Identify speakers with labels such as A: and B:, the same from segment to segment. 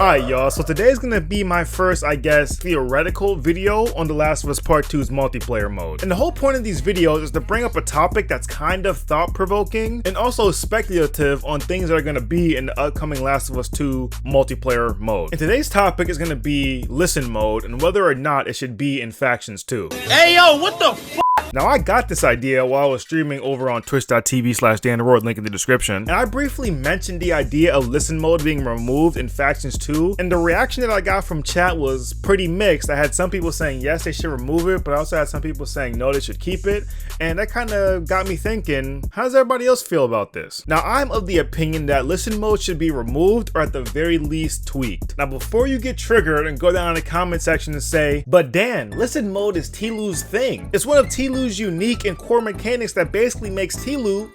A: Alright y'all, so today's gonna be my first, I guess, theoretical video on The Last of Us Part 2's multiplayer mode. And the whole point of these videos is to bring up a topic that's kind of thought-provoking and also speculative on things that are gonna be in the upcoming Last of Us 2 multiplayer mode. And today's topic is gonna be listen mode and whether or not it should be in Factions 2.
B: Hey yo, what the f?
A: Now, I got this idea while I was streaming over on twitch.tv/DanTheRoad, link in the description, and I briefly mentioned the idea of listen mode being removed in Factions 2, and the reaction that I got from chat was pretty mixed. I had some people saying yes, they should remove it, but I also had some people saying no, they should keep it, and that kind of got me thinking, how does everybody else feel about this? Now, I'm of the opinion that listen mode should be removed or at the very least tweaked. Now, before you get triggered and go down in the comment section and say, but Dan, listen mode is Tilu's thing. It's one of Tilu's unique and core mechanics that basically makes Tilu.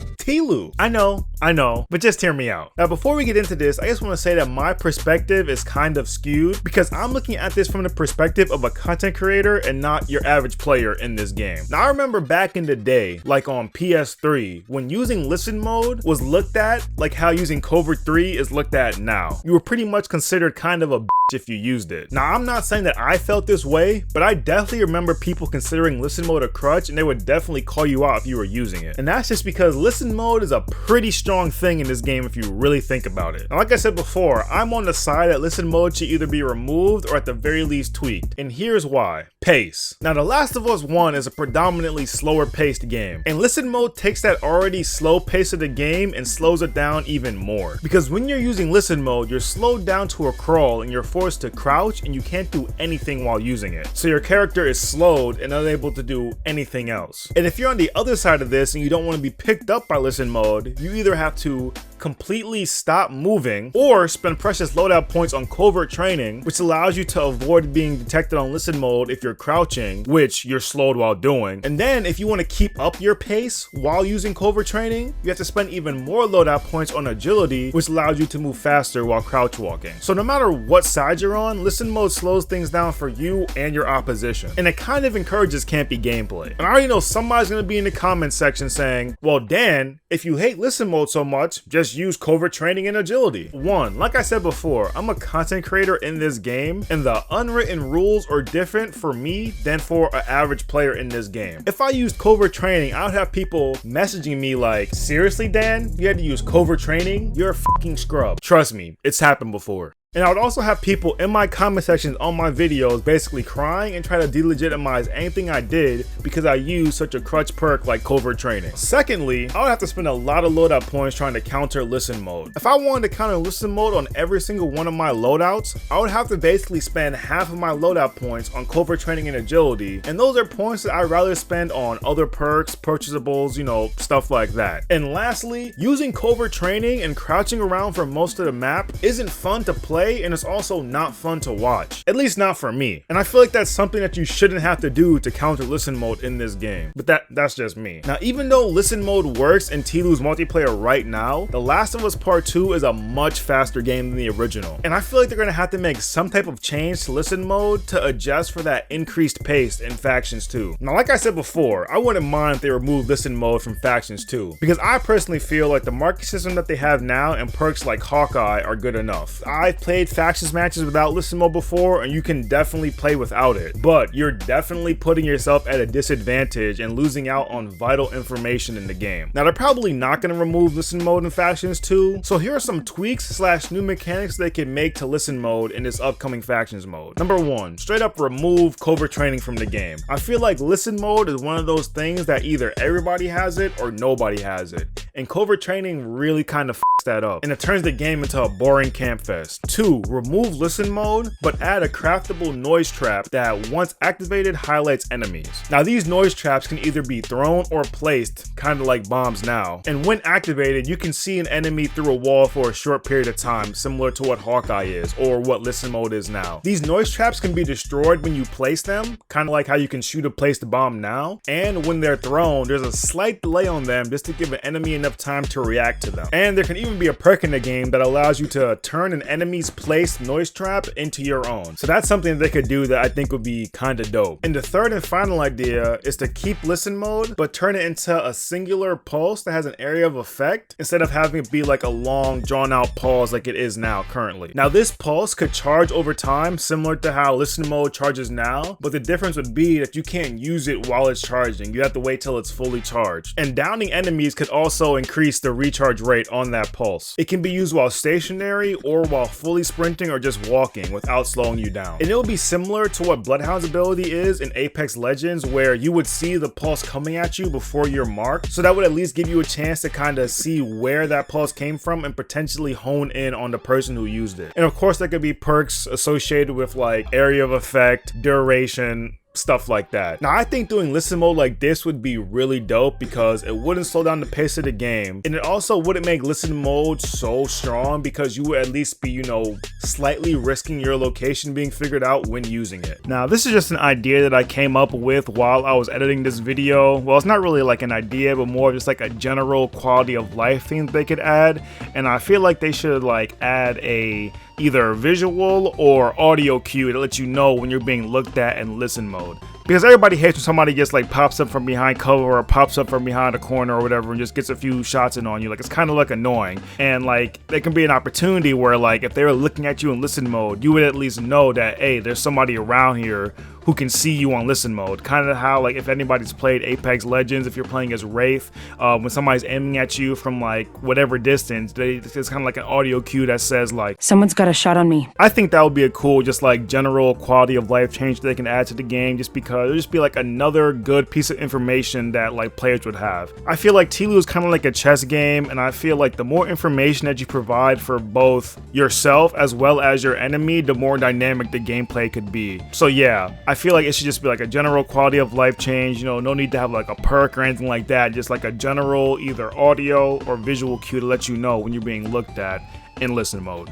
A: I know, but just hear me out. Now, before we get into this, I just want to say that my perspective is kind of skewed because I'm looking at this from the perspective of a content creator and not your average player in this game. Now, I remember back in the day, like on PS3, when using listen mode was looked at like how using Covert 3 is looked at now. You were pretty much considered kind of a bitch if you used it. Now, I'm not saying that I felt this way, but I definitely remember people considering listen mode a crutch and they would definitely call you out if you were using it. And that's just because listen mode is a pretty strong thing in this game if you really think about it. Now, like I said before, I'm on the side that listen mode should either be removed or at the very least tweaked. And here's why. Pace. Now, The Last of Us 1 is a predominantly slower paced game, and listen mode takes that already slow pace of the game and slows it down even more. Because when you're using listen mode, you're slowed down to a crawl and you're forced to crouch and you can't do anything while using it. So your character is slowed and unable to do anything else. And if you're on the other side of this and you don't want to be picked up by listen mode, you either have to completely stop moving or spend precious loadout points on covert training, which allows you to avoid being detected on listen mode if you're crouching, which you're slowed while doing. And then if you want to keep up your pace while using covert training, you have to spend even more loadout points on agility, which allows you to move faster while crouch walking. So no matter what side you're on, listen mode slows things down for you and your opposition, and it kind of encourages campy gameplay. And I already know somebody's going to be in the comment section saying, well Dan, if you hate listen mode so much, just use covert training and agility. One, like I said before, I'm a content creator in this game, and the unwritten rules are different for me than for an average player in this game. If I used covert training, I would have people messaging me like, seriously Dan, you had to use covert training? You're a fucking scrub. Trust me, it's happened before. And I would also have people in my comment sections on my videos basically crying and try to delegitimize anything I did because I used such a crutch perk like covert training. Secondly, I would have to spend a lot of loadout points trying to counter listen mode. If I wanted to counter listen mode on every single one of my loadouts, I would have to basically spend half of my loadout points on covert training and agility, and those are points that I'd rather spend on other perks, purchasables, you know, stuff like that. And lastly, using covert training and crouching around for most of the map isn't fun to play, and it's also not fun to watch. At least not for me. And I feel like that's something that you shouldn't have to do to counter listen mode in this game. But that's just me. Now, even though listen mode works in Tilu's multiplayer right now, The Last of Us Part 2 is a much faster game than the original. And I feel like they're gonna have to make some type of change to listen mode to adjust for that increased pace in Factions 2. Now, like I said before, I wouldn't mind if they removed listen mode from Factions 2, because I personally feel like the market system that they have now and perks like Hawkeye are good enough. I've played Factions matches without listen mode before, and you can definitely play without it, but you're definitely putting yourself at a disadvantage and losing out on vital information in the game. Now, they're probably not going to remove listen mode in Factions 2, so here are some tweaks / new mechanics they can make to listen mode in this upcoming Factions mode. Number one, straight up remove covert training from the game. I feel like listen mode is one of those things that either everybody has it or nobody has it, and covert training really kind of that up, and it turns the game into a boring camp fest. Two, remove listen mode, but add a craftable noise trap that once activated highlights enemies. Now, these noise traps can either be thrown or placed, kind of like bombs now, and when activated, you can see an enemy through a wall for a short period of time, similar to what Hawkeye is, or what listen mode is now. These noise traps can be destroyed when you place them, kind of like how you can shoot a placed bomb now, and when they're thrown, there's a slight delay on them just to give an enemy enough time to react to them. And there can even even be a perk in the game that allows you to turn an enemy's placed noise trap into your own. So that's something they could do that I think would be kind of dope. And the third and final idea is to keep listen mode, but turn it into a singular pulse that has an area of effect instead of having it be like a long drawn out pause like it is now currently. Now this pulse could charge over time, similar to how listen mode charges now, but the difference would be that you can't use it while it's charging. You have to wait till it's fully charged. And downing enemies could also increase the recharge rate on that pulse. It can be used while stationary or while fully sprinting or just walking without slowing you down. And it will be similar to what Bloodhound's ability is in Apex Legends, where you would see the pulse coming at you before you're marked, so that would at least give you a chance to kind of see where that pulse came from and potentially hone in on the person who used it. And of course there could be perks associated with like area of effect, duration, stuff like that. Now I think doing listen mode like this would be really dope because it wouldn't slow down the pace of the game, and it also wouldn't make listen mode so strong because you would at least be, you know, slightly risking your location being figured out when using it. Now this is just an idea that I came up with while I was editing this video. Well, it's not really like an idea, but more just like a general quality of life thing that they could add, and I feel like they should like add a either visual or audio cue that lets you know when you're being looked at in listen mode. Because everybody hates when somebody just like pops up from behind cover or pops up from behind a corner or whatever and just gets a few shots in on you. Like, it's kind of like annoying. And like, there can be an opportunity where like, if they were looking at you in listen mode, you would at least know that, hey, there's somebody around here who can see you on listen mode. Kind of how like if anybody's played Apex Legends, if you're playing as Wraith, when somebody's aiming at you from like whatever distance, it's kind of like an audio cue that says like, someone's got a shot on me. I think that would be a cool just like general quality of life change that they can add to the game, just because it'll just be like another good piece of information that like players would have. I feel like TLOU is kind of like a chess game, and I feel like the more information that you provide for both yourself as well as your enemy, the more dynamic the gameplay could be. So yeah, I feel like it should just be like a general quality of life change, you know, no need to have like a perk or anything like that, just like a general either audio or visual cue to let you know when you're being looked at in listen mode.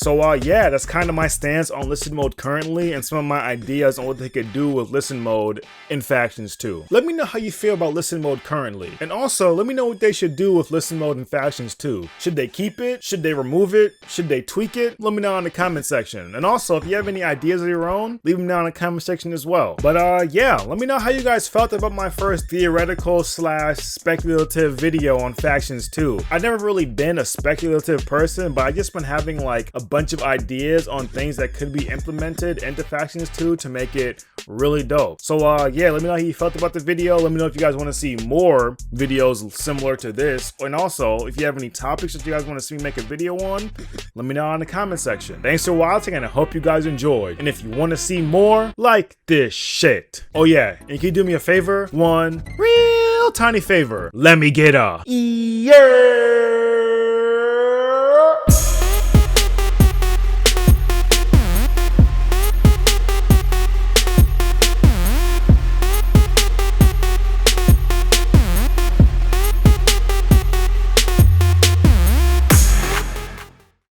A: So yeah, that's kind of my stance on listen mode currently and some of my ideas on what they could do with listen mode in Factions 2. Let me know how you feel about listen mode currently. And also, let me know what they should do with listen mode in Factions 2. Should they keep it? Should they remove it? Should they tweak it? Let me know in the comment section. And also, if you have any ideas of your own, leave them down in the comment section as well. But yeah, let me know how you guys felt about my first theoretical / speculative video on Factions 2. I've never really been a speculative person, but I've just been having like a bunch of ideas on things that could be implemented into Factions 2 to make it really dope. So yeah, let me know how you felt about the video. Let me know if you guys want to see more videos similar to this, and also if you have any topics that you guys want to see me make a video on, let me know in the comment section. Thanks for watching, and I hope you guys enjoyed. And if you want to see more, like this shit. Oh yeah, and can you do me a favor? One real tiny favor. Let me get a yeah.